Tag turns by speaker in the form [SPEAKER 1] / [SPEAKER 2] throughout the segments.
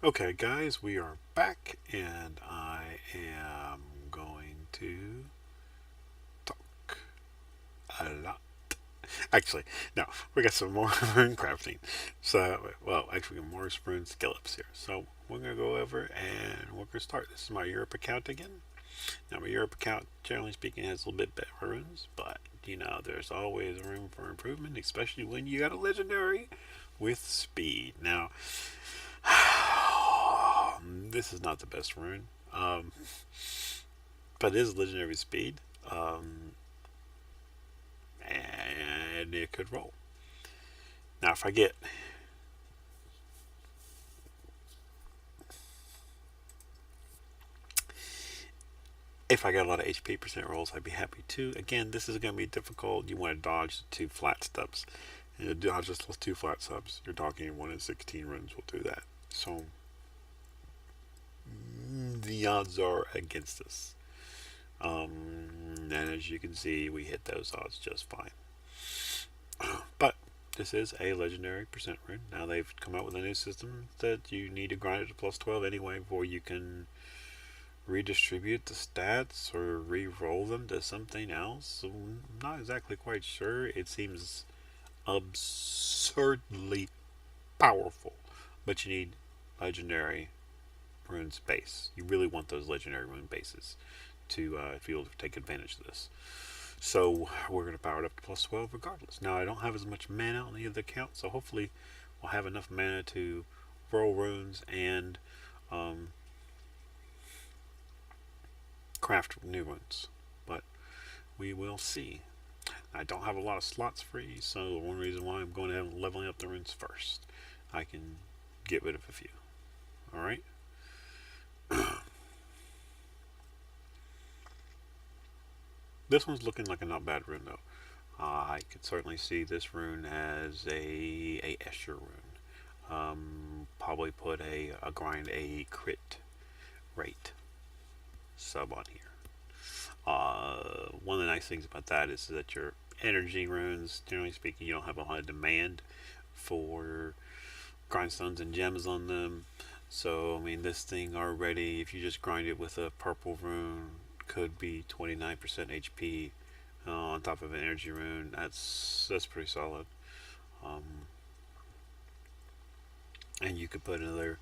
[SPEAKER 1] Okay, guys, we are back, and I am going to talk a lot. Actually, no, we got some more rune crafting. So, well, actually, more rune skill ups here. So, we're going to go over and we're going to start. This is my Europe account again. Now, my Europe account, generally speaking, has a little bit better runes, but there's always room for improvement, especially when you got a legendary with speed. Now, this is not the best rune, but it is legendary speed, um, and it could roll. Now, if I got a lot of HP percent rolls, I'd be happy too. Again, this is going to be difficult. You want to dodge the two flat stubs, and to dodge just those two flat subs, you're talking 1 in 16 runs will do that. So the odds are against us. And as you can see, we hit those odds just fine. But this is a legendary percent rune. Now they've come out with a new system that you need to grind it to plus 12 anyway before you can redistribute the stats or re-roll them to something else. So I'm not exactly quite sure. It seems absurdly powerful, but you need legendary rune base. You really want those legendary rune bases to be able to take advantage of this. So we're going to power it up to plus 12 regardless. Now I don't have as much mana on the other account, so hopefully we'll have enough mana to roll runes and um, craft new runes. But we will see. I don't have a lot of slots free, so the one reason why I'm going ahead and leveling up the runes first. I can get rid of a few. Alright? This one's looking like a not bad rune though. I could certainly see this rune as a Escher rune. Probably put a grind a crit rate sub on here. One of the nice things about that is that your energy runes, generally speaking, you don't have a lot of demand for grindstones and gems on them. So, I mean, this thing already, if you just grind it with a purple rune, could be 29% HP on top of an energy rune. That's pretty solid. Um, and you could put another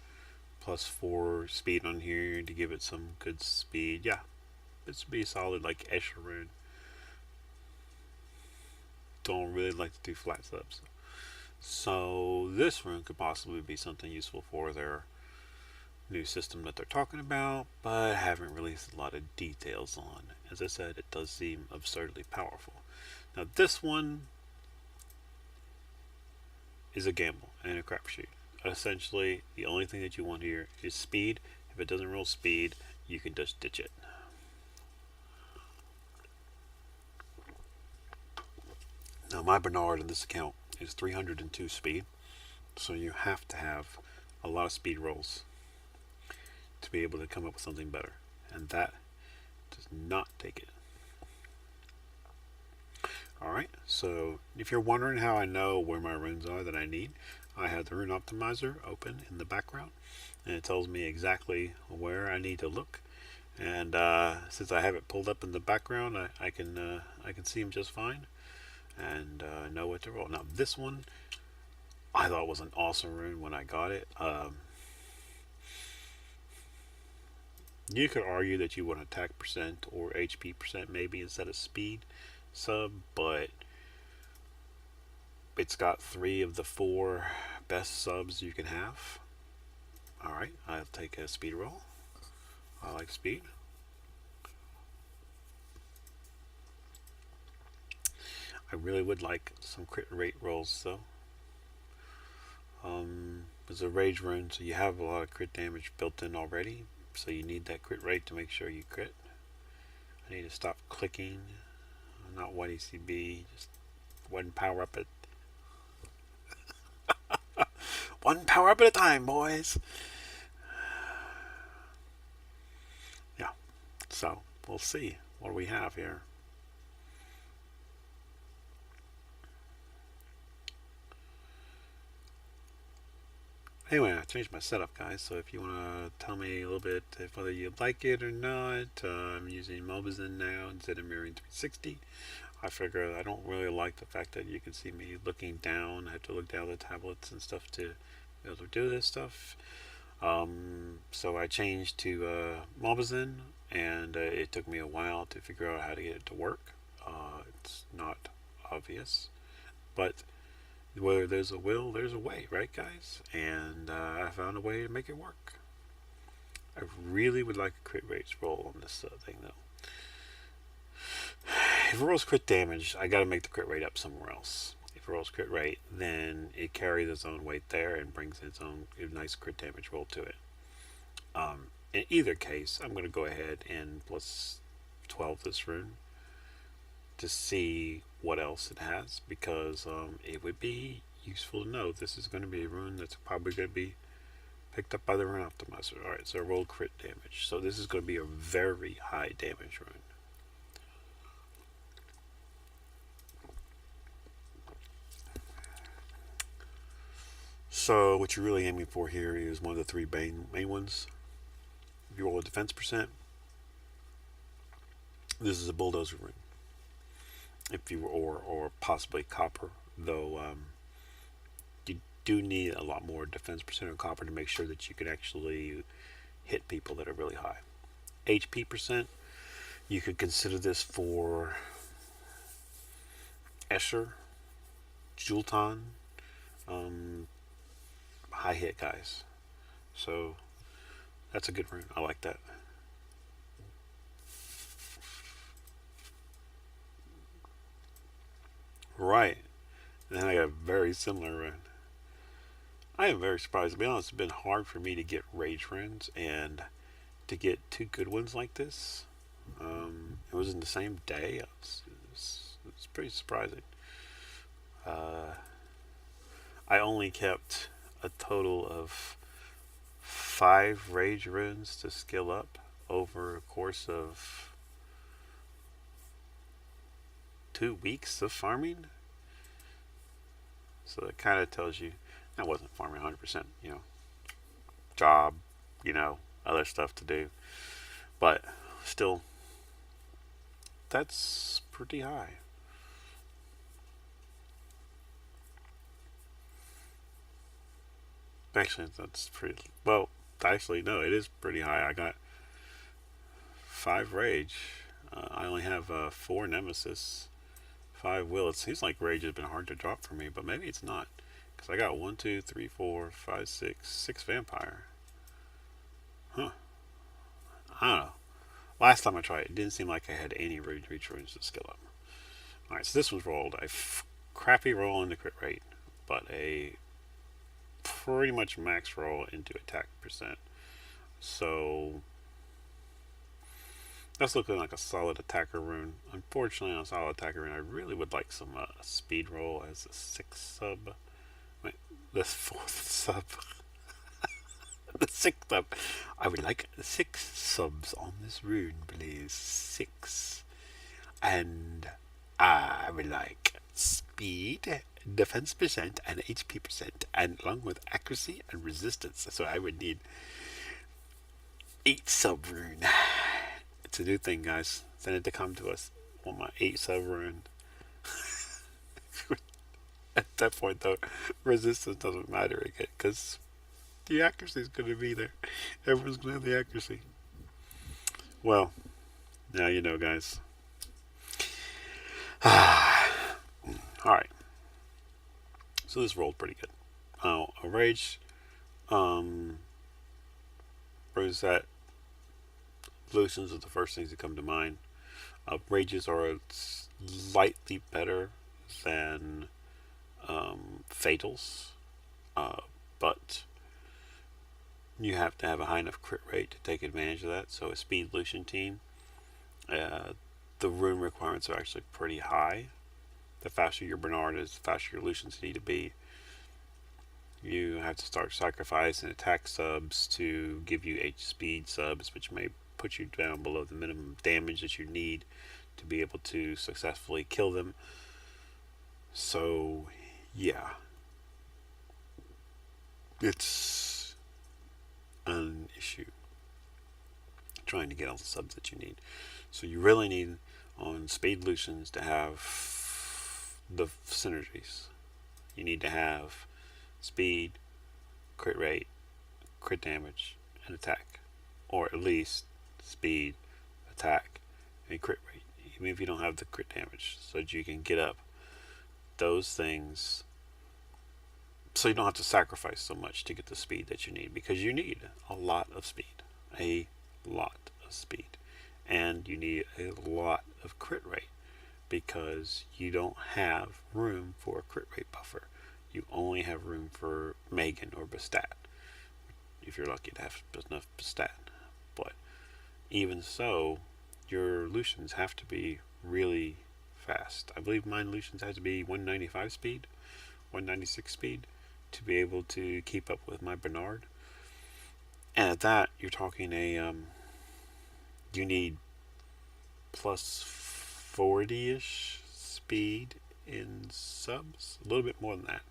[SPEAKER 1] plus 4 speed on here to give it some good speed. Yeah, this would be solid like Escher rune. Don't really like to do flat subs. So this rune could possibly be something useful for their new system that they're talking about, but haven't released a lot of details on. As I said, it does seem absurdly powerful. Now this one is a gamble and a crapshoot. Essentially, the only thing that you want here is speed. If it doesn't roll speed, you can just ditch it. Now my Bernard in this account is 302 speed, so you have to have a lot of speed rolls to be able to come up with something better, and that does not take it. Alright, so if you're wondering how I know where my runes are that I need, I have the rune optimizer open in the background, and it tells me exactly where I need to look. And since I have it pulled up in the background, I can see them just fine, and know what to roll. Now this one I thought was an awesome rune when I got it. You could argue that you want attack percent or HP percent maybe instead of speed sub, but it's got 3 of the 4 best subs you can have. Alright, I'll take a speed roll. I like speed. I really would like some crit rate rolls though. It's a rage rune, so you have a lot of crit damage built in already, so you need that crit rate to make sure you crit. I need to stop clicking. Not one ECB, just one power up at one power up at a time, boys. Yeah. So we'll see what do we have here. Anyway, I changed my setup, guys. So if you want to tell me a little bit if whether you like it or not, I'm using Mobizen now instead of mirroring 360. I figure I don't really like the fact that you can see me looking down. I have to look down at the tablets and stuff to be able to do this stuff. So I changed to Mobizen, and it took me a while to figure out how to get it to work. It's not obvious, but where there's a will, there's a way, right, guys? And I found a way to make it work. I really would like a crit rate roll on this thing, though. If it rolls crit damage, I got to make the crit rate up somewhere else. If it rolls crit rate, then it carries its own weight there and brings its own nice crit damage roll to it. In either case, I'm going to go ahead and plus 12 this rune to see what else it has, because it would be useful to know this is going to be a rune that's probably going to be picked up by the rune optimizer. Alright, so roll crit damage. So this is going to be a very high damage rune. So what you're really aiming for here is one of the three main ones. If you roll a defense percent, this is a bulldozer rune. If you or possibly copper, though you do need a lot more defense percent of copper to make sure that you can actually hit people that are really high. HP percent, you could consider this for Escher, Jultan, high hit guys. So that's a good rune. I like that. Right. And then I got a very similar rune. I am very surprised. To be honest, it's been hard for me to get rage runes, and to get two good ones like this. It was in the same day. It's pretty surprising. Uh, I only kept a total of 5 rage runes to skill up over a course of 2 weeks of farming. So it kind of tells you I wasn't farming 100%, job, other stuff to do. But still, that's pretty high. Actually, that's pretty well. Actually, no, it is pretty high. I got 5 rage. I only have 4 nemesis, 5 will. It seems like rage has been hard to drop for me, but maybe it's not, because I got 1, 2, 3, 4, 5, 6 vampire. Huh? I don't know. Last time I tried, it didn't seem like I had any rage runes to skill up. All right, so this was rolled a crappy roll into crit rate, but a pretty much max roll into attack percent. So that's looking like a solid attacker rune. Unfortunately, on a solid attacker rune, I really would like some speed roll as a 6 sub. Wait, the 4th sub. The 6th sub. I would like 6 subs on this rune, please. 6. And I would like speed, defense percent, and HP percent, and along with accuracy and resistance. So I would need 8 sub rune. It's a new thing, guys. Send it to come to us. I want my 8 sub rune. At that point, though, resistance doesn't matter again, because the accuracy is going to be there. Everyone's going to have the accuracy. Well, now you know, guys. Alright. So this rolled pretty good. A rage. Rosette. Lucians are the first things that come to mind. Rages are slightly better than fatals, but you have to have a high enough crit rate to take advantage of that. So a speed Lucian team, the rune requirements are actually pretty high. The faster your Bernard is, the faster your Lucians need to be. You have to start sacrificing attack subs to give you H speed subs, which may put you down below the minimum damage that you need to be able to successfully kill them. So, yeah. It's trying to get all the subs that you need. So you really need on speed lutions to have the synergies. You need to have speed, crit rate, crit damage, and attack, or at least speed, attack, and crit rate, even if you don't have the crit damage, so that you can get up those things so you don't have to sacrifice so much to get the speed that you need, because you need a lot of speed. A lot of speed. And you need a lot of crit rate because you don't have room for a crit rate buffer. You only have room for Megan or Bastat, if you're lucky to have enough Bastat. But even so, your Lucians have to be really fast. I believe mine Lucians have to be 195 speed, 196 speed to be able to keep up with my Bernard. And at that, you're talking you need plus 40-ish speed in subs, a little bit more than that.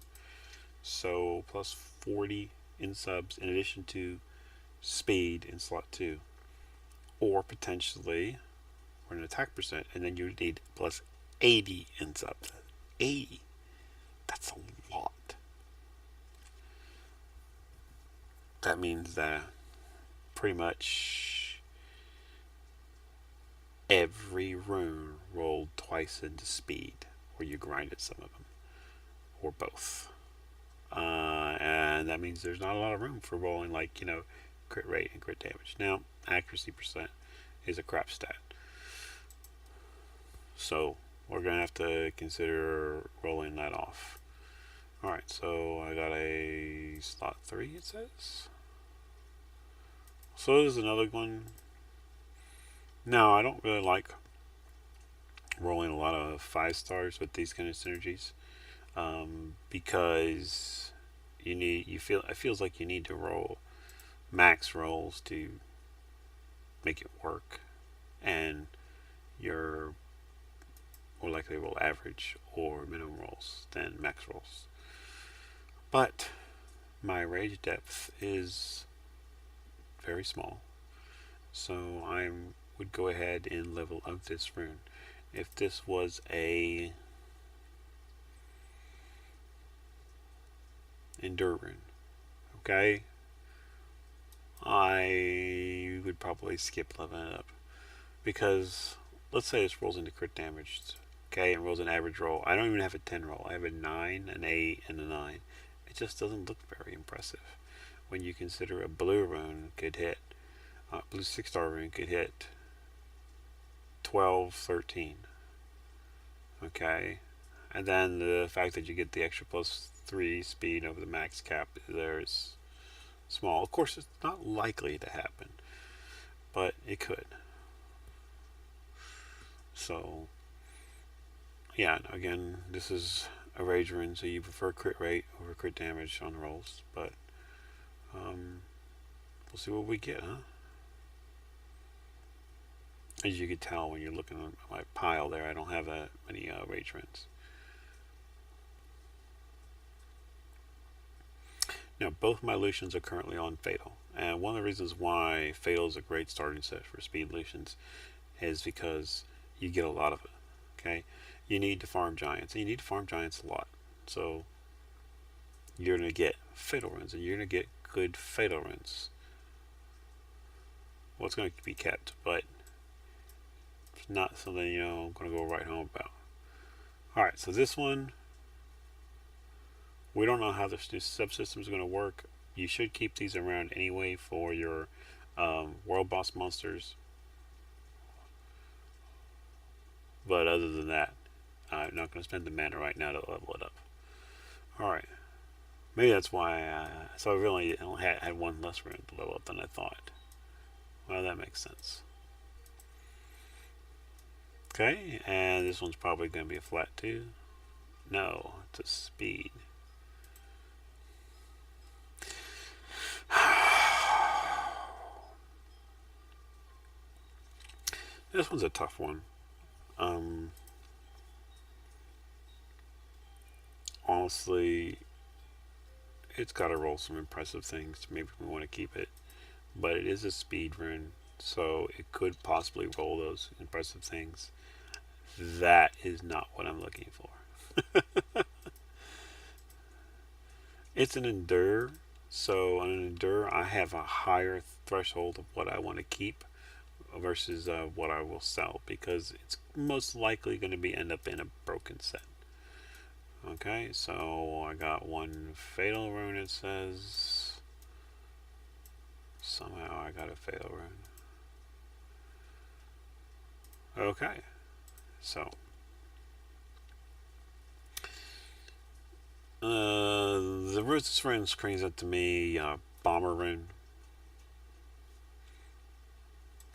[SPEAKER 1] So plus 40 in subs in addition to speed in slot 2, or potentially or an attack percent, and then you need plus 80 in subs. 80. That's a lot. That means that pretty much every rune rolled twice into speed, or you grinded some of them, or both. And that means there's not a lot of room for rolling crit rate and crit damage. Now, accuracy percent is a crap stat. So we're going to have to consider rolling that off. Alright, so I got a slot 3, it says. So there's another one. Now, I don't really like rolling a lot of 5 stars with these kind of synergies, because it feels like you need to roll max rolls to make it work, and you're more likely to roll average or minimum rolls than max rolls. But my rage depth is very small, so I would go ahead and level up this rune. If this was a endure rune, okay, I would probably skip leveling it up, because let's say this rolls into crit damage, okay, and rolls an average roll. I don't even have a 10 roll. I have a 9, an 8, and a 9. It just doesn't look very impressive when you consider a blue rune could hit, blue 6-star rune could hit 12, 13. Okay, and then the fact that you get the extra plus 3 speed over the max cap there is small. Of course, it's not likely to happen, but it could. So, yeah, again, this is a rage rune, so you prefer crit rate over crit damage on rolls, but we'll see what we get, huh? As you can tell when you're looking at my pile there, I don't have that many rage runes. Now, both my Lucians are currently on Fatal, and one of the reasons why Fatal is a great starting set for speed Lucians is because you get a lot of it, okay? You need to farm Giants, and you need to farm Giants a lot. So, you're going to get Fatal runes, and you're going to get good Fatal runes. Well, it's going to be kept, but it's not something, I'm going to go right home about. Alright, so this one, we don't know how this new subsystem is going to work. You should keep these around anyway for your world boss monsters. But other than that, I'm not going to spend the mana right now to level it up. Alright. Maybe that's why so I really had one less rune to level up than I thought. Well, that makes sense. Okay, and this one's probably going to be a flat 2. No, it's a speed. This one's a tough one. Honestly, it's got to roll some impressive things. Maybe we want to keep it, but it is a speed rune, so it could possibly roll those impressive things. That is not what I'm looking for. It's an endure, so on an endure, I have a higher threshold of what I want to keep versus what I will sell because it's most likely going to be end up in a broken set. Okay, so I got one fatal rune. It says somehow I got a fatal rune. Okay, so the Ruthless rune screams up to me bomber rune.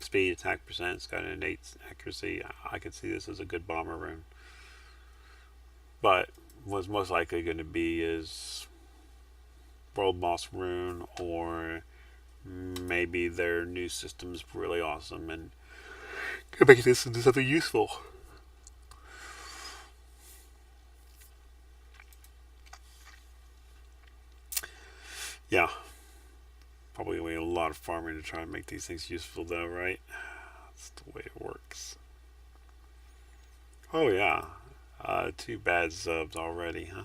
[SPEAKER 1] Speed, attack percent, it's got an innate accuracy. I could see this as a good bomber rune. But what's most likely going to be is World Boss rune, or maybe their new system's really awesome and could make this into something useful. Yeah, probably going to be a lot of farming to try and make these things useful, though, right? That's the way it works. Oh, yeah. Two bad subs already, huh?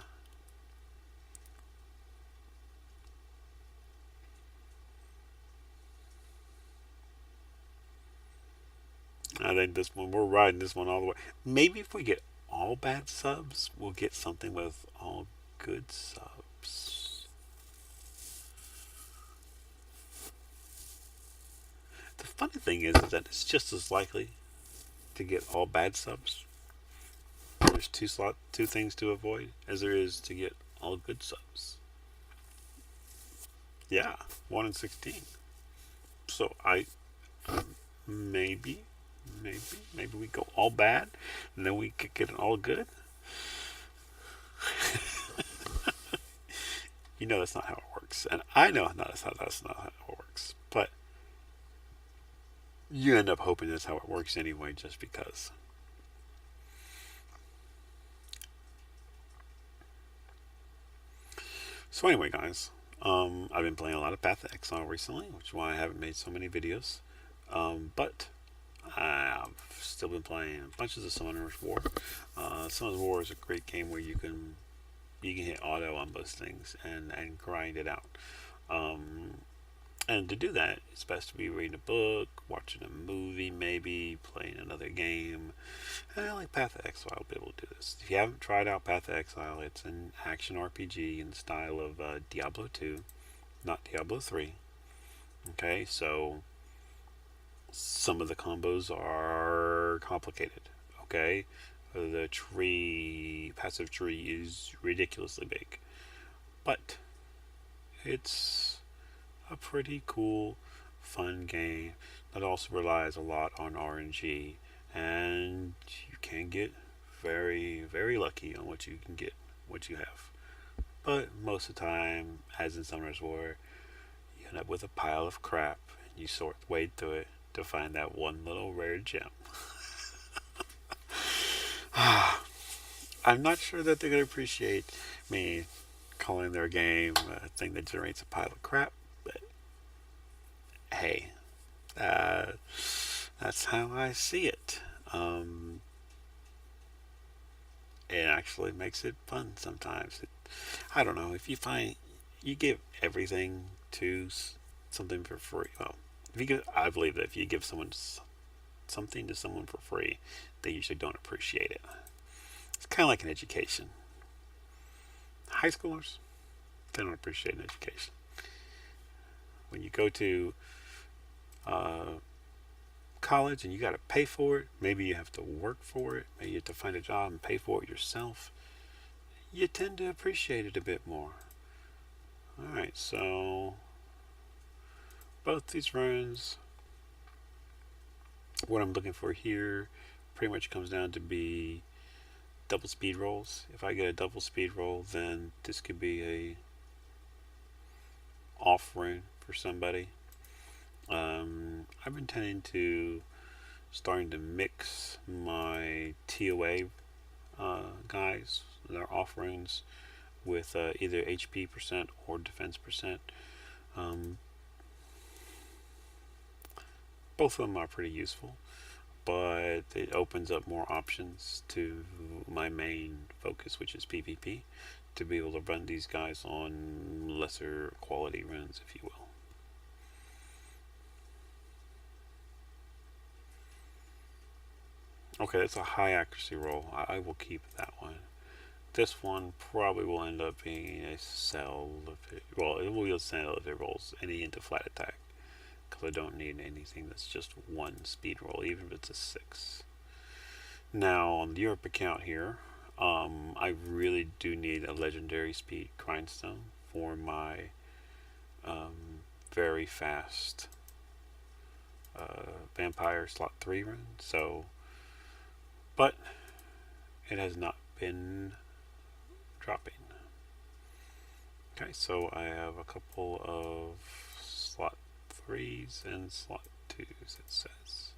[SPEAKER 1] I think this one, we're riding this one all the way. Maybe if we get all bad subs, we'll get something with all good subs. The funny thing is that it's just as likely to get all bad subs. There's two things to avoid as there is to get all good subs. Yeah, 1 in 16. So maybe, maybe, maybe we go all bad, and then we could get an all good. You know that's not how it works, and I know that's not how it works. But you end up hoping that's how it works anyway, just because. So anyway, guys, I've been playing a lot of Path of Exile recently, which is why I haven't made so many videos. But I've still been playing bunches of Summoner's War. Summoner's War is a great game where you can hit auto on most things and grind it out. Um, and to do that, it's best to be reading a book, watching a movie, maybe playing another game. And I like Path of Exile to be able to do this. If you haven't tried out Path of Exile, it's an action RPG in the style of Diablo 2, not Diablo 3. Okay, so some of the combos are complicated. Okay, the tree, passive tree, is ridiculously big, but it's a pretty cool, fun game that also relies a lot on RNG, and you can get very, very lucky on what you can get, what you have. But most of the time, as in Summoner's War, you end up with a pile of crap, and you wade through it to find that one little rare gem. I'm not sure that they're going to appreciate me calling their game a thing that generates a pile of crap, but hey, uh, that's how I see it. It actually makes it fun sometimes. I don't know, if you find you give everything to something for free. Well, if you give, I believe that if you give someone something to someone for free, they usually don't appreciate it. It's kind of like an education. High schoolers, they don't appreciate an education. When you go to uh, college and you got to pay for it, maybe you have to work for it, maybe you have to find a job and pay for it yourself, you tend to appreciate it a bit more. Alright, so both these runes, what I'm looking for here pretty much comes down to be double speed rolls. If I get a double speed roll, then this could be a off rune for somebody. I've been tending to starting to mix my TOA guys, their off runes, with either HP percent or defense percent. Um, Both of them are pretty useful, but it opens up more options to my main focus, which is PvP, to be able to run these guys on lesser quality runs, if you will. Okay, that's a high accuracy roll. I will keep that one. This one probably will end up being a sell if it, well, it will be a sell if it rolls any into flat attack, because I don't need anything that's just one speed roll, even if it's a 6. Now, on the Europe account here, I really do need a legendary speed grindstone for my very fast vampire slot 3 run. So, but it has not been dropping. Okay, so I have a couple of slot 3s and slot 2s, it says.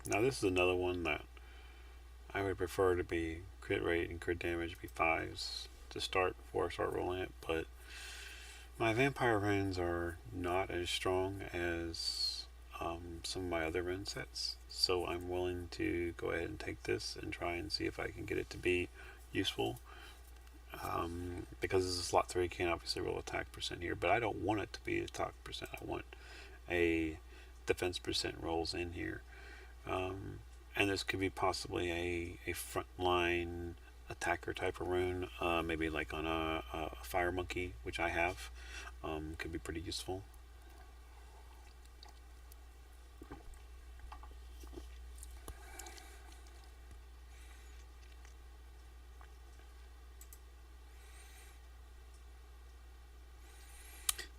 [SPEAKER 1] Now this is another one that I would prefer to be crit rate and crit damage be 5s to start before I start rolling it, but my vampire runes are not as strong as some of my other rune sets, so I'm willing to go ahead and take this and try and see if I can get it to be useful. Because this is a slot 3, can't obviously roll attack percent here, but I don't want it to be attack percent. I want a defense percent rolls in here. And this could be possibly a frontline attacker type of rune, maybe like on a fire monkey, which I have. Could be pretty useful.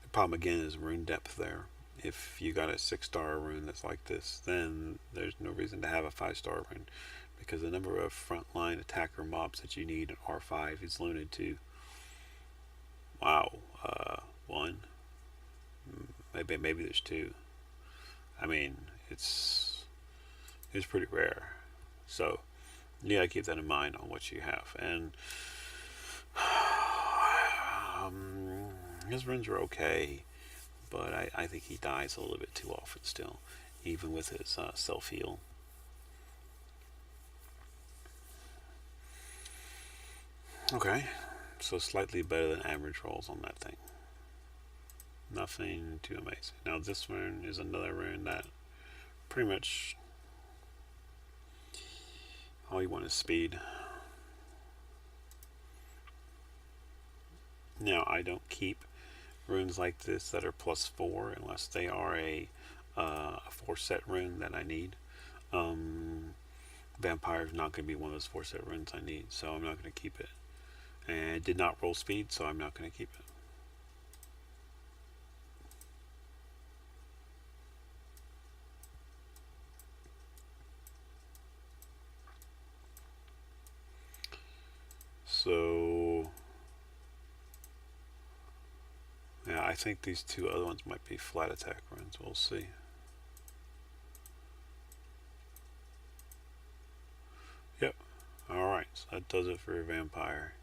[SPEAKER 1] The problem again is rune depth there. If you got a 6-star rune that's like this, then there's no reason to have a 5-star rune, because the number of frontline attacker mobs that you need in R5 is limited to, wow, 1, maybe there's 2. I mean, it's pretty rare. So you gotta keep that in mind on what you have. And his runs are okay, but I think he dies a little bit too often still, even with his self heal. Okay, so slightly better than average rolls on that thing. Nothing too amazing. Now this rune is another rune that pretty much all you want is speed. Now I don't keep runes like this that are +4 unless they are a 4-set rune that I need. Vampire is not going to be one of those 4-set runes I need, so I'm not going to keep it. And it did not roll speed, so I'm not going to keep it. So yeah, I think these 2 other ones might be flat attack runes. We'll see. Yep. Alright, so that does it for vampire.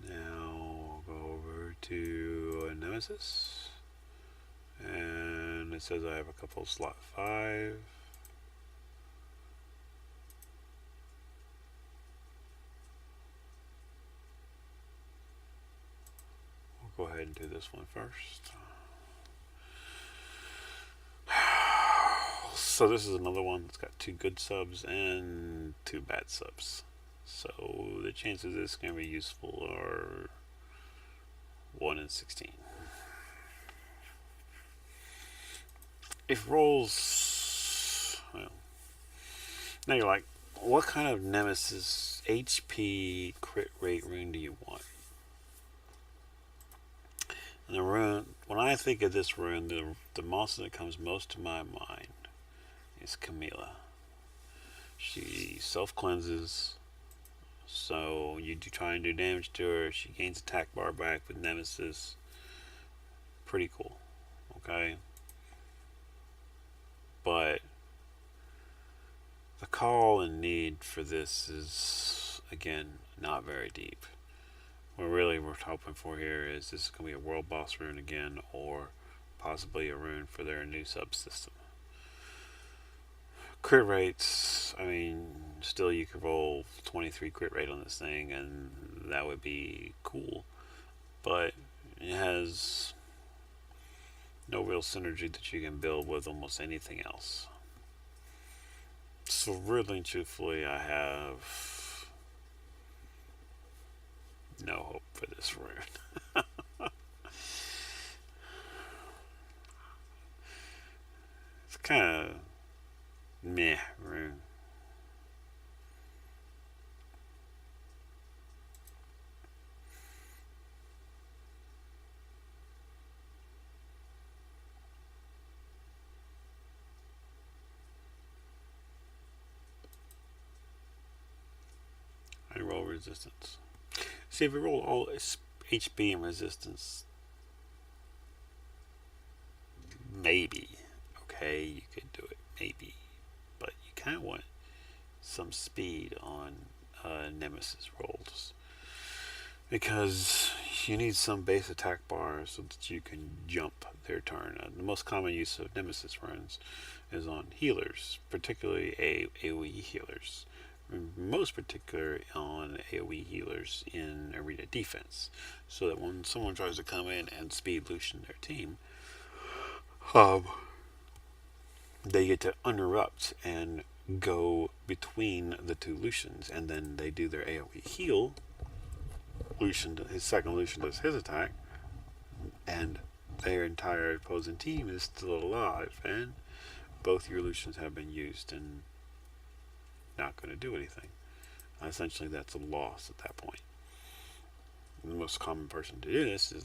[SPEAKER 1] Now we'll go over to Nemesis. And it says I have a couple slot 5. We'll go ahead and do this one first. So this is another one that's got 2 good subs and 2 bad subs. So the chances this is going to be useful are 1 in 16. If rolls, well, now you're like, what kind of Nemesis HP crit rate rune do you want? And the rune, when I think of this rune, the monster that comes most to my mind is Camilla. She self-cleanses, so you do try and do damage to her, she gains attack bar back with Nemesis. Pretty cool, okay? But the call and need for this is, again, not very deep. What really we're hoping for here is this is going to be a world boss rune again, or possibly a rune for their new subsystem. Crit rates, I mean, still you could roll 23 crit rate on this thing, and that would be cool. But it has no real synergy that you can build with almost anything else. So really and truthfully, I have no hope for this rune. It's kind of meh rune. I roll resistance. See, if we roll all HP and resistance, maybe, okay, you could do it, maybe. But you kind of want some speed on Nemesis rolls, because you need some base attack bar so that you can jump their turn. The most common use of Nemesis runs is on healers, particularly AoE healers. Most particular on AoE healers in arena defense, so that when someone tries to come in and speed Lucian their team, they get to interrupt and go between the two Lucians, and then they do their AoE heal. Lucian, his second Lucian does his attack, and their entire opposing team is still alive, and both your Lucians have been used and not going to do anything. Essentially, that's a loss at that point. The most common person to do this is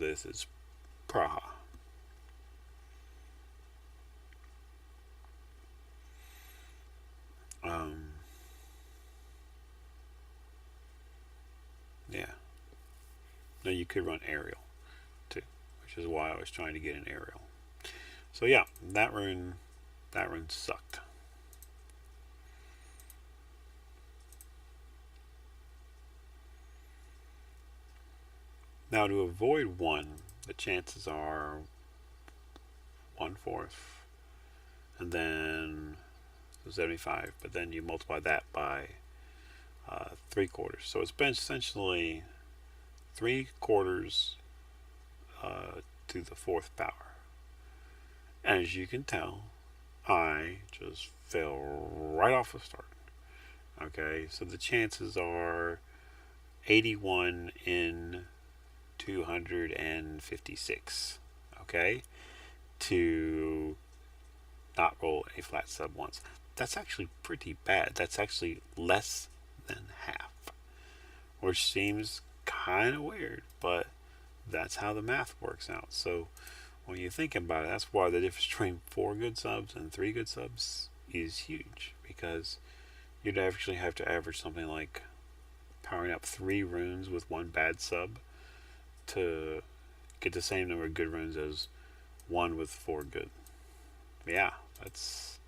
[SPEAKER 1] Praha. Yeah. Now you could run aerial too, which is why I was trying to get an aerial. So yeah, that rune sucked. Now to avoid one, the chances are 1/4, and then 75, but then you multiply that by 3/4. So it's been essentially 3/4 to the 4th power. And as you can tell, I just fell right off the start. Okay, so the chances are 81 in 256. Okay, to not roll a flat sub once. That's actually pretty bad. That's actually less than half, which seems kind of weird, but that's how the math works out. So when you think about it, that's why the difference between 4 good subs and 3 good subs is huge, because you'd actually have to average something like powering up 3 runes with 1 bad sub to get the same number of good runes as 1 with 4 good. Yeah, that's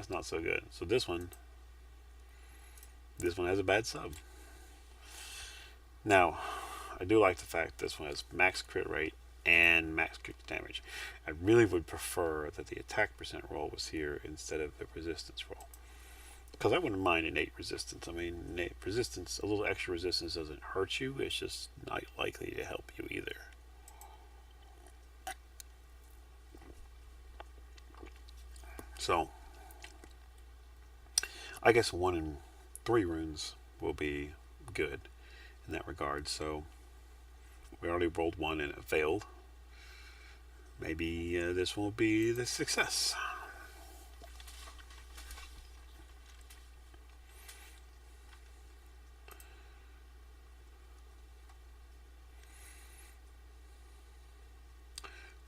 [SPEAKER 1] not so good. So this one has a bad sub. Now, I do like the fact this one has max crit rate and max crit damage. I really would prefer that the attack percent roll was here instead of the resistance roll, because I wouldn't mind innate resistance. I mean, innate resistance, a little extra resistance doesn't hurt you. It's just not likely to help you either. So, I guess 1 in 3 runes will be good in that regard. So, we already rolled 1 and it failed. Maybe this will be the success.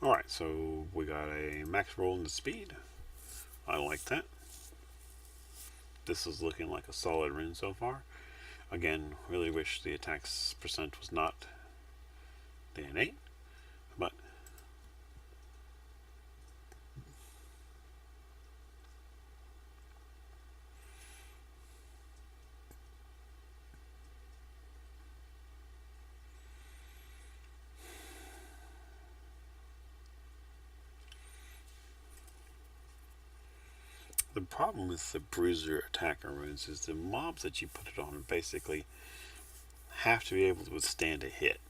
[SPEAKER 1] Alright, so we got a max roll into speed. I like that. This is looking like a solid rune so far. Again, really wish the attack percent was not the innate, but The problem with the bruiser attacker runes is the mobs that you put it on basically have to be able to withstand a hit.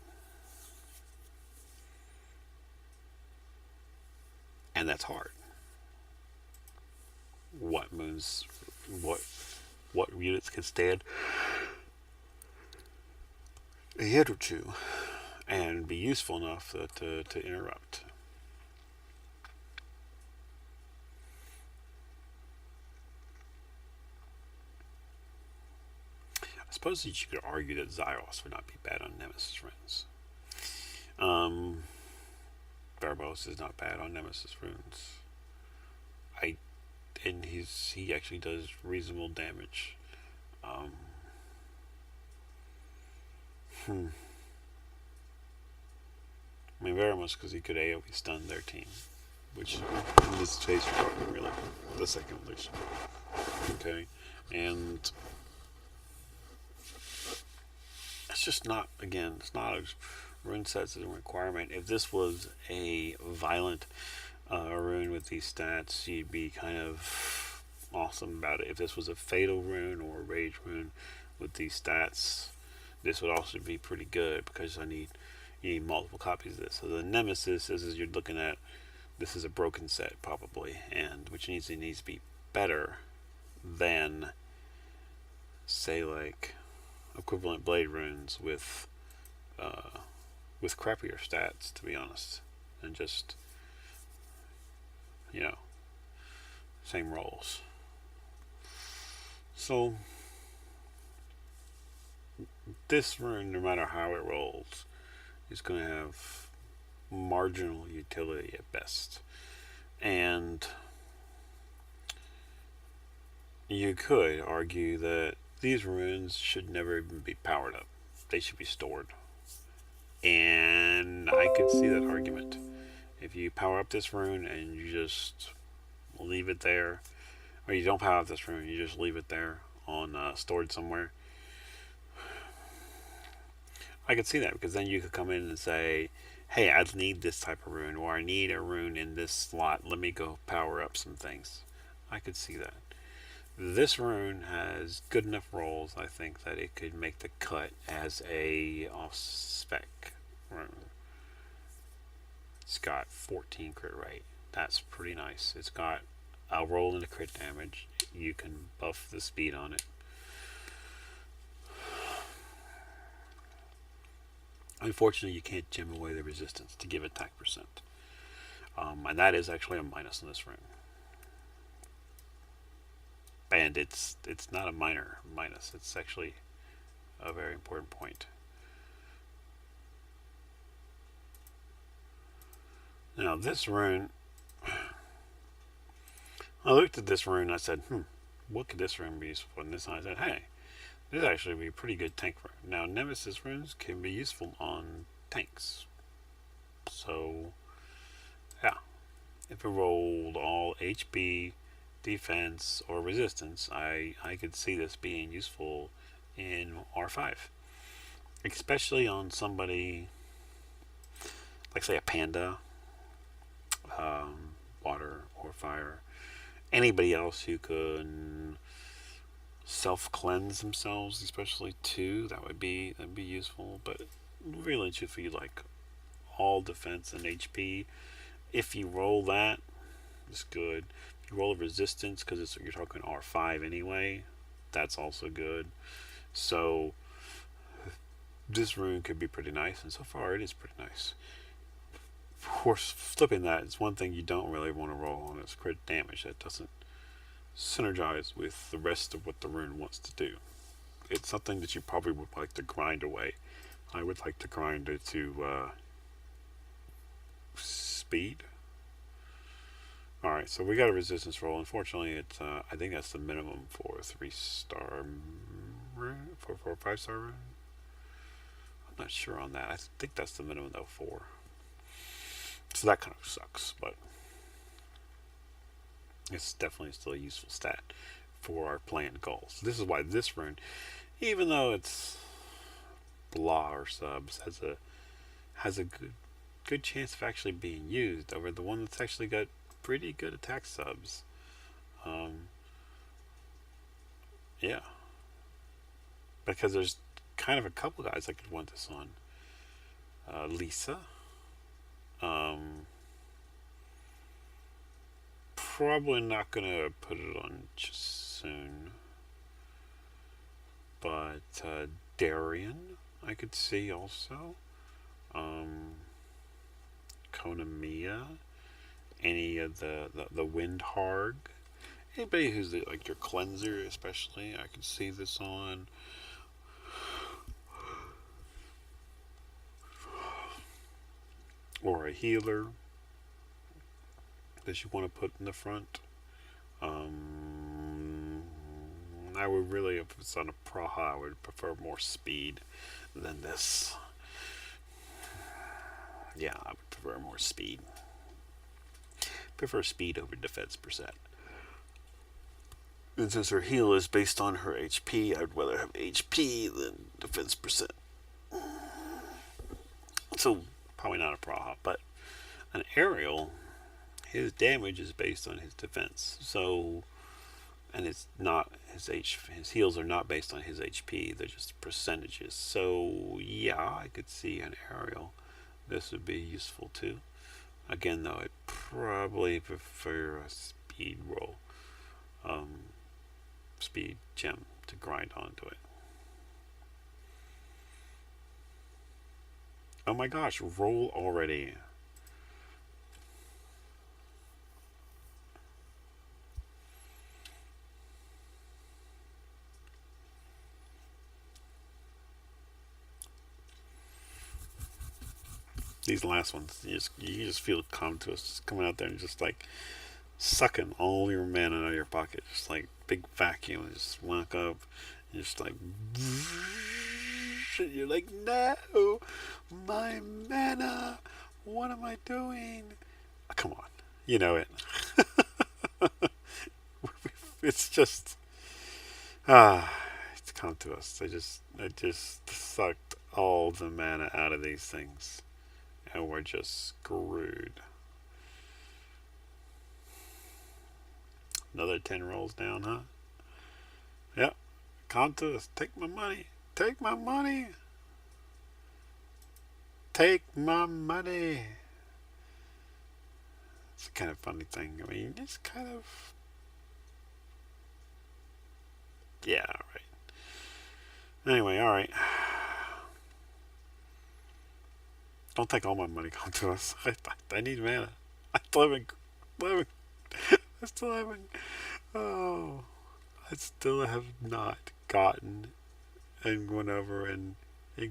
[SPEAKER 1] And that's hard. What moons what what units can stand a hit or two and be useful enough to interrupt. I suppose that you could argue that Zyros would not be bad on Nemesis runes. Um, Barbos is not bad on Nemesis runes. I and he actually does reasonable damage. Um, hmm. I mean, very much because he could AoE stun their team, which in this case you're talking really the second illusion. Okay, and it's just not, again, it's not a rune set as a requirement. If this was a violent rune with these stats, you'd be kind of awesome about it. If this was a fatal rune or a rage rune with these stats, this would also be pretty good because you need multiple copies of this. So the Nemesis, as you're looking at, this is a broken set probably, and which needs to be better than, say, like equivalent blade runes with crappier stats, to be honest, and just, you know, same rolls. So this rune, no matter how it rolls, is going to have marginal utility at best. And you could argue that these runes should never even be powered up. They should be stored. And I could see that argument. If you power up this rune and you just leave it there, or you don't power up this rune, you just leave it there on stored somewhere, I could see that because then you could come in and say, hey, I need this type of rune, or I need a rune in this slot. Let me go power up some things. I could see that. This rune has good enough rolls, I think, that it could make the cut as a off-spec rune. It's got 14 crit rate. That's pretty nice. It's got a roll into crit damage. You can buff the speed on it. Unfortunately, you can't gem away the resistance to give attack percent. And that is actually a minus in this rune. And it's not a minor minus. It's actually a very important point. Now this rune, I looked at this rune and I said, what could this rune be useful for? And this I said, hey, this actually would be a pretty good tank rune. Now Nemesis runes can be useful on tanks. So yeah, if it rolled all HP, defense, or resistance, I could see this being useful in R5. Especially on somebody like, say, a panda, water or fire. Anybody else who could self-cleanse themselves, especially too, that'd be useful. But really, truthfully, like all defense and HP, if you roll that, it's good. If you roll a resistance, because you're talking R5 anyway, that's also good. So this rune could be pretty nice, and so far it is pretty nice. Of course, flipping that is one thing you don't really want to roll on is crit damage. That doesn't synergize with the rest of what the rune wants to do. It's something that you probably would like to grind away. I would like to grind it to speed. Alright, so we got a resistance roll. Unfortunately, it's I think that's the minimum for a 3-star rune, for a 5-star rune. I'm not sure on that. I think that's the minimum though, 4. So that kind of sucks, but it's definitely still a useful stat for our planned goals. This is why this rune, even though it's blah or subs, has a good chance of actually being used over the one that's actually got pretty good attack subs. Um, yeah, because there's kind of a couple guys I could want this on. Lisa. Um, Probably not gonna put it on just soon, but Darian I could see also. Um, Konamiya, any of the Windharg, anybody who's like your cleanser, especially, I could see this on. Or a healer that you want to put in the front. Um, I would really, if it's on a Praha, I would prefer more speed than this. Yeah, I would prefer more speed. Prefer speed over defense percent. And since her heal is based on her HP, I'd rather have HP than defense percent. So probably not a Praha, but an aerial, his damage is based on his defense. So, and it's not his heals are not based on his HP. They're just percentages. So yeah, I could see an aerial. This would be useful too. Again, though, I'd probably prefer a speed roll, um, speed gem to grind onto it. Oh my gosh, roll already. These last ones, you just feel calm to us just coming out there and just like sucking all your mana out of your pocket, just like big vacuum. And just walk up, and just like, and you're like, no, my mana. What am I doing? Oh, come on, you know it. It's just it's come to us. I just sucked all the mana out of these things, and we're just screwed. Another 10 rolls down, huh? Yep. Come to us. Take my money. Take my money. Take my money. It's a kind of funny thing. I mean, it's kind of. Yeah, right. Anyway, alright. Don't take all my money. Come to us. I need mana. I still haven't. I still haven't. Oh. I still have not gotten and went over and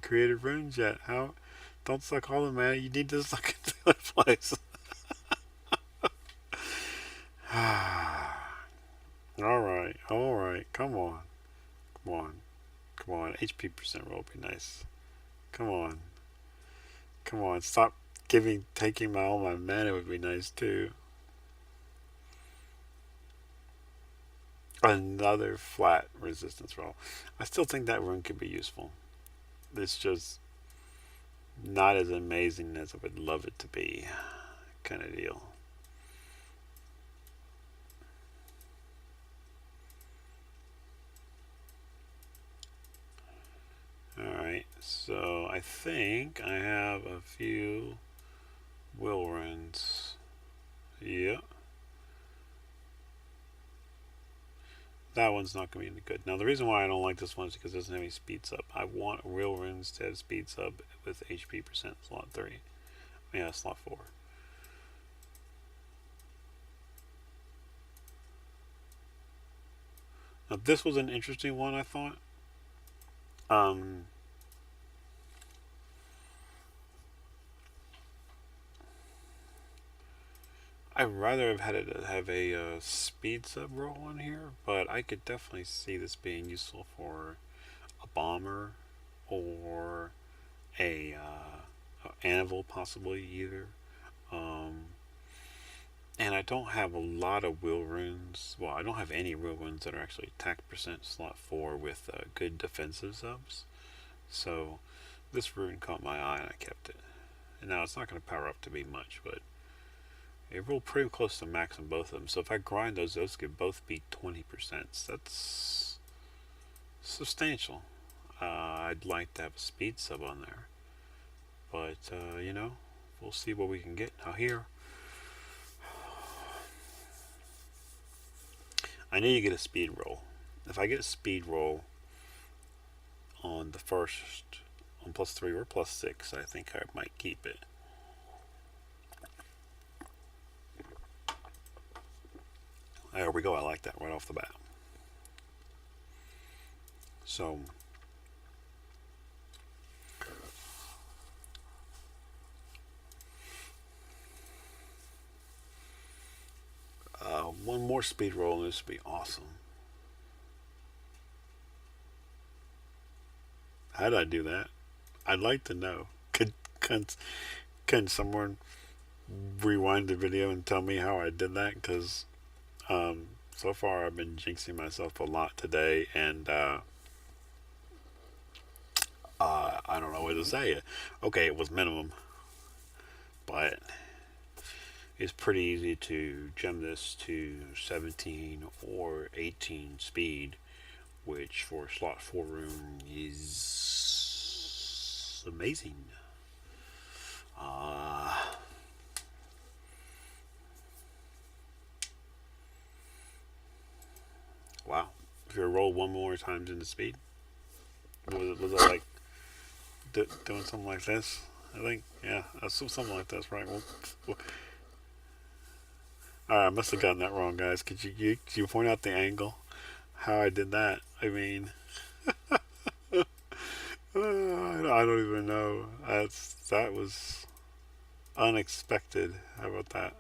[SPEAKER 1] created runes yet. How? Don't suck all the mana. You need to suck into the place. All right. Come on, come on, come on. HP percent roll would be nice. Come on, come on. Stop taking all my mana would be nice too. Another flat resistance roll. I still think that rune could be useful. It's just not as amazing as I would love it to be, kind of deal. Alright, so I think I have a few will runs. Yeah. That one's not going to be any good. Now, the reason why I don't like this one is because it doesn't have any speeds up. I want real runes to have speeds up with HP percent slot 3. Yeah, slot 4. Now, this was an interesting one, I thought. Um, I'd rather have had it have a speed sub roll on here, but I could definitely see this being useful for a bomber or a anvil, possibly either. Um, and I don't have a lot of will runes. Well, I don't have any will runes that are actually attack percent slot 4 with good defensive subs. So this rune caught my eye and I kept it. And now it's not going to power up to be much, but It rolled pretty close to max on both of them. So if I grind those could both be 20%. That's substantial. I'd like to have a speed sub on there. But, we'll see what we can get. Now here, I need to get a speed roll. If I get a speed roll on the first, on +3 or +6, I think I might keep it. There we go. I like that right off the bat. So, one more speed roll and this would be awesome. How did I do that? I'd like to know. Can someone rewind the video and tell me how I did that? Because so far I've been jinxing myself a lot today, and I don't know what to say. Okay, it was minimum, but it's pretty easy to gem this to 17 or 18 speed, which for slot 4 room is amazing. Wow. If you roll one more times into speed, was it like doing something like this? I think, yeah, something like this, right? Alright, I must have gotten that wrong, guys. Could you point out the angle? How I did that? I mean, I don't even know. That was unexpected. How about that?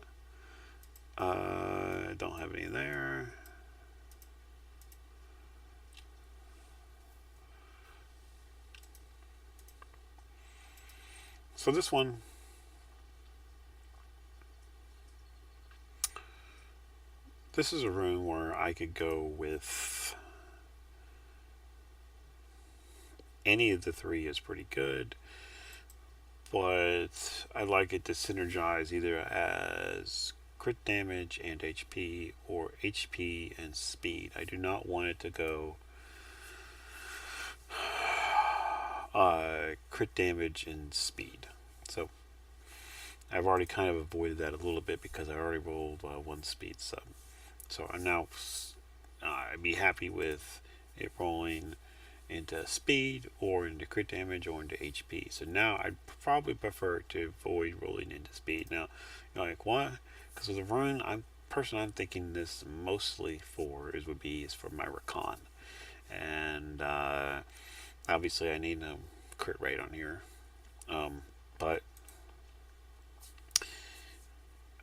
[SPEAKER 1] I don't have any there. So this one, this is a room where I could go with any of the three is pretty good, but I like it to synergize either as crit damage and HP or HP and speed. I do not want it to go crit damage and speed. So I've already kind of avoided that a little bit because I already rolled one speed sub. So I'm now I'd be happy with it rolling into speed or into crit damage or into HP. So now I'd probably prefer to avoid rolling into speed. Now, you're like, why? Because with the rune, I'm thinking this mostly is for my recon, and obviously I need a crit rate on here, but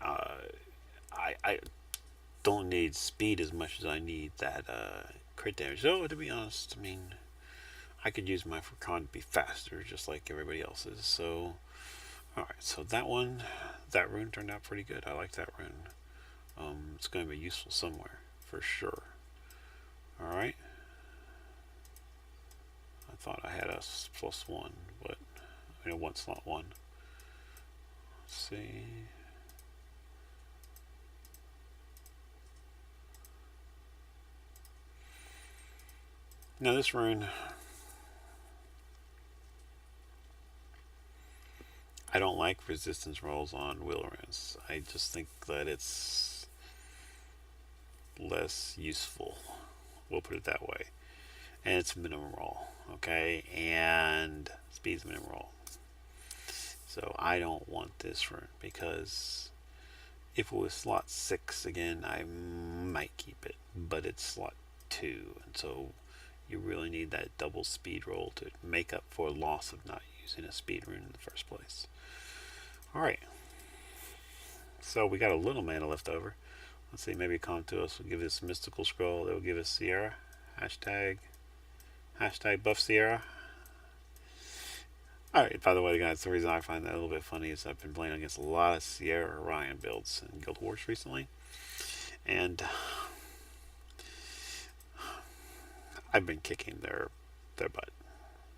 [SPEAKER 1] I don't need speed as much as I need that crit damage. So to be honest, I mean, I could use my recon to be faster, just like everybody else's. So, alright, so that rune turned out pretty good. I like that rune. It's going to be useful somewhere, for sure. Alright. I thought I had a +1, but I know one slot 1. Let's see. Now this rune, I don't like resistance rolls on wheel runes. I just think that it's less useful. We'll put it that way. And it's minimum roll, okay? And speed's minimum roll. So I don't want this rune because if it was slot 6 again, I might keep it. But it's slot 2, and so you really need that double speed roll to make up for loss of not using a speed rune in the first place. Alright, so we got a little mana left over. Let's see, maybe Contuos will give us Mystical Scroll. That will give us Sierra. Hashtag buff Sierra. Alright, by the way, guys, the reason I find that a little bit funny is I've been playing against a lot of Sierra Orion builds in Guild Wars recently. And I've been kicking their butt.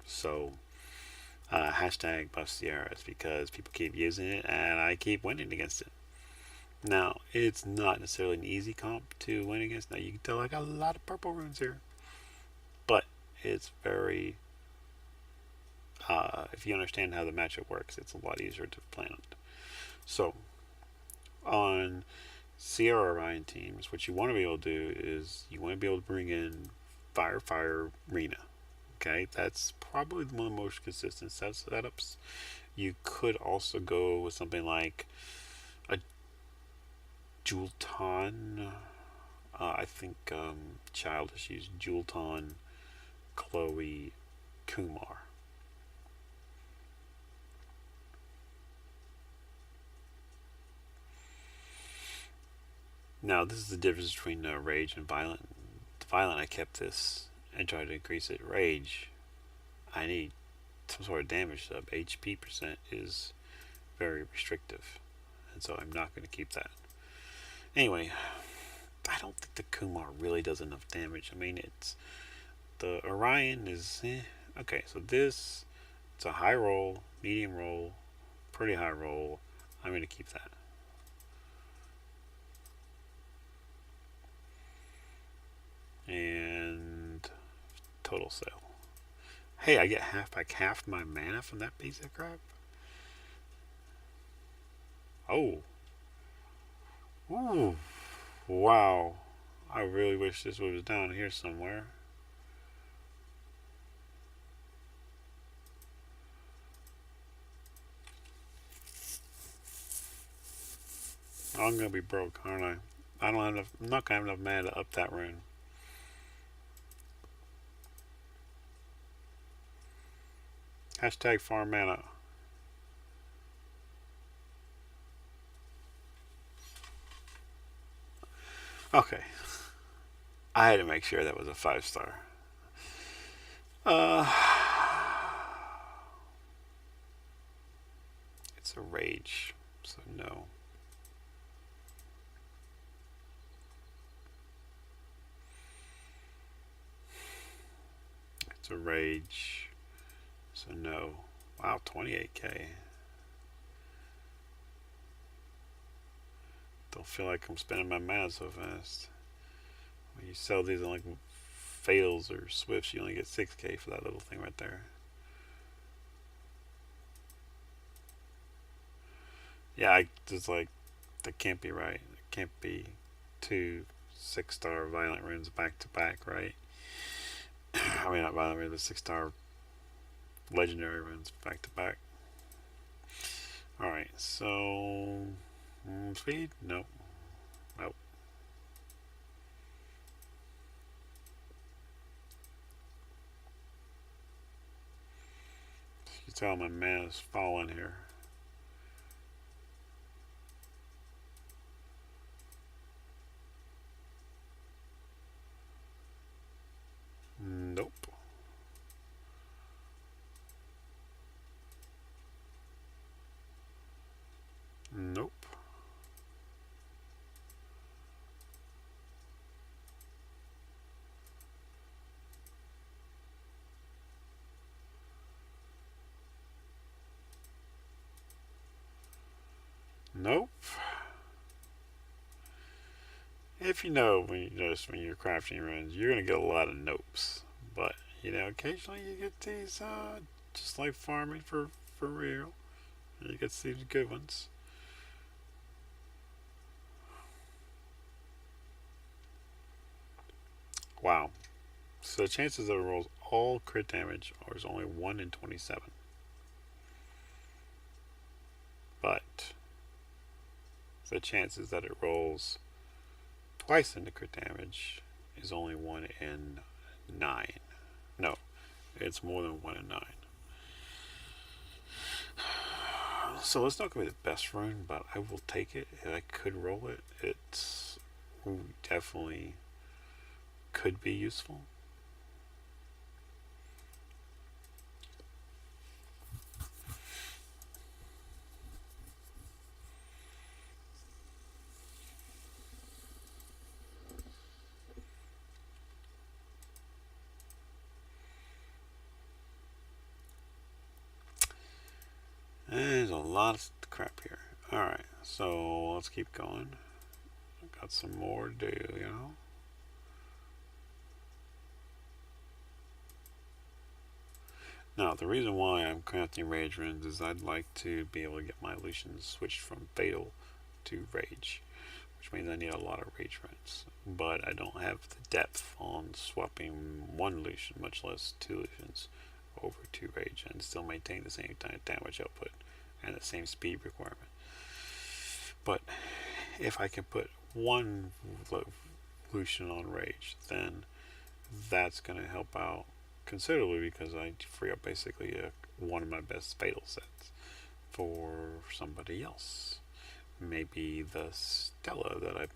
[SPEAKER 1] So, hashtag buff Sierra is because people keep using it and I keep winning against it. Now, it's not necessarily an easy comp to win against. Now, you can tell I got a lot of purple runes here, but it's very, if you understand how the matchup works, it's a lot easier to plan it. So, on Sierra Orion teams, what you want to be able to do is you want to be able to bring in Fire Fire Rena. Okay, that's probably one of the most consistent setups. You could also go with something like a Julton. I think Childish used Julton, Chloe, Kumar. Now, this is the difference between Rage and Violent. Violent, I kept this and tried to increase it. Rage, I need some sort of damage up. HP percent is very restrictive, and so I'm not going to keep that. Anyway, I don't think the Kumar really does enough damage. I mean, it's the Orion is okay. So this it's a high roll, medium roll, pretty high roll. I'm going to keep that. And total sale. Hey, I get half my mana from that piece of crap. Oh, ooh, wow! I really wish this was down here somewhere. I'm gonna be broke, aren't I? I don't have enough. I'm not gonna have enough mana to up that rune. Hashtag farm mana. Okay, I had to make sure that was a 5 star. Uh, it's a rage, so no. It's a rage, so no. Wow, 28k. Don't feel like I'm spending my mana so fast. When you sell these on like fails or swifts, you only get 6k for that little thing right there. Yeah, I just like that can't be right. It can't be two 6 star violent runes back to back, right? I mean, not violent runes, but 6 star legendary runes back to back. All right, so speed? Nope, nope. You tell my mana's falling here. Nope. Nope. Nope. If you know when you notice when you're crafting runs, you're gonna get a lot of nopes. But occasionally you get these just like farming for real. You get these good ones. Wow. So the chances that it rolls all crit damage is only 1 in 27. But the chances that it rolls twice into crit damage is only 1 in 9. No, it's more than 1 in 9. So it's not going to be the best rune, but I will take it. If I could roll it, it's definitely could be useful. There's a lot of crap here. Alright, So let's keep going. Got some more to do, you know. Now, the reason why I'm crafting rage runes is I'd like to be able to get my illusions switched from fatal to rage, which means I need a lot of rage runes. But I don't have the depth on swapping one illusion, much less two illusions, over to rage and still maintain the same damage output and the same speed requirement. But if I can put one illusion on rage, then that's going to help out considerably because I free up basically one of my best fatal sets for somebody else. Maybe the Stella that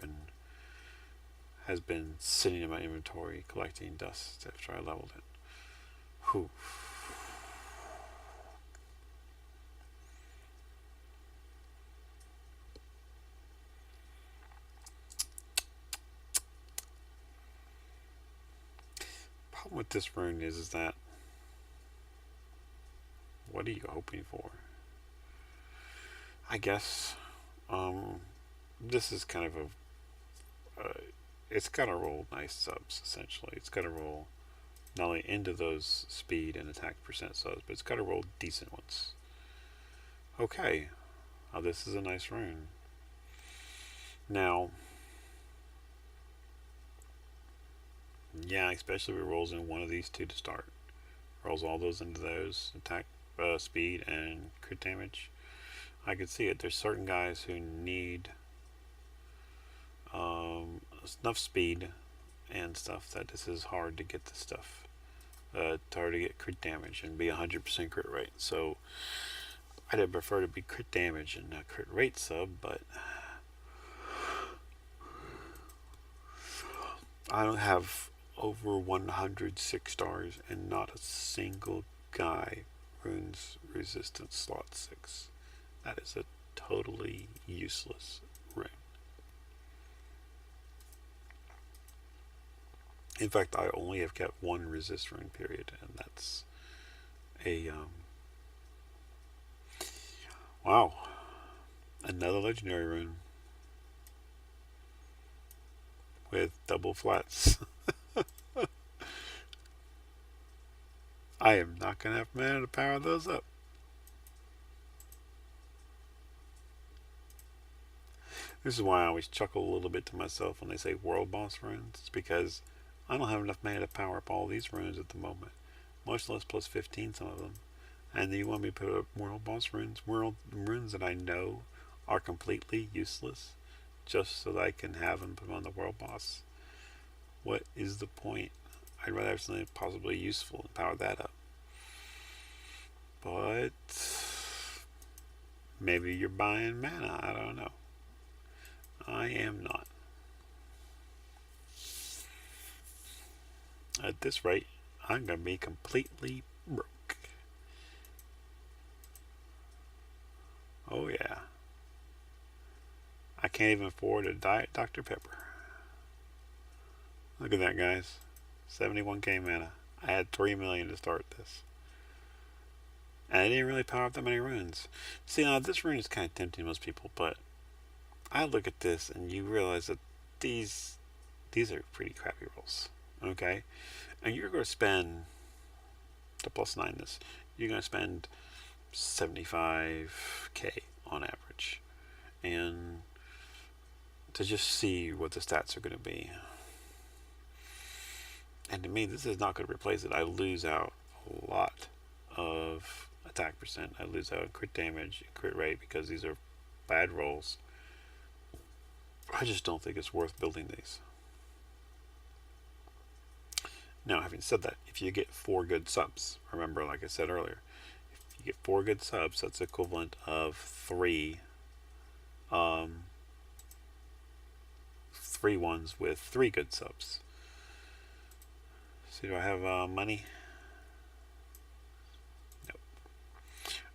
[SPEAKER 1] has been sitting in my inventory collecting dust after I leveled it. Whew. Problem with this rune is that what are you hoping for? I guess this is kind of it's got to roll nice subs essentially. It's got to roll not only into those speed and attack percent subs, but it's got to roll decent ones. Okay, this is a nice rune. Now, yeah, especially if it rolls in one of these two to start. Rolls all those into those attack speed and crit damage. I could see it. There's certain guys who need enough speed and stuff that this is hard to get the stuff. It's hard to get crit damage and be 100% crit rate. So I'd prefer to be crit damage and a crit rate sub, but I don't have over 106 stars and not a single guy runes resistance slot 6. That is a totally useless rune. In fact, I only have kept one resist rune period, and that's a wow, another legendary rune with double flats. I am not gonna have mana to power those up. This is why I always chuckle a little bit to myself when they say world boss runes. It's because I don't have enough mana to power up all these runes at the moment. Much less plus 15 some of them. And then you want me to put up world boss runes? World runes that I know are completely useless just so that I can have them put on the world boss. What is the point? I'd rather have something possibly useful and power that up. But maybe you're buying mana, I don't know. I am not. At this rate, I'm going to be completely broke. Oh yeah. I can't even afford a Diet Dr. Pepper. Look at that, guys. 71k mana. I had 3 million to start this. And I didn't really power up that many runes. See, now this rune is kind of tempting most people, but I look at this and you realize that these are pretty crappy rolls. Okay? And you're going to spend, to plus 9 this, you're going to spend 75k on average. And to just see what the stats are going to be. And to me, this is not going to replace it. I lose out a lot of attack percent. I lose out crit damage, crit rate, because these are bad rolls. I just don't think it's worth building these. Now, having said that, if you get 4 good subs, remember, like I said earlier, if you get 4 good subs, that's equivalent of 3 ones with 3 good subs. So do I have money? Nope.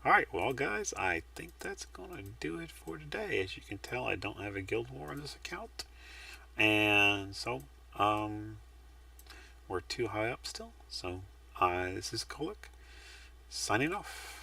[SPEAKER 1] Alright, well guys, I think that's going to do it for today. As you can tell, I don't have a guild war on this account. And so, we're too high up still. So, this is Kolek, signing off.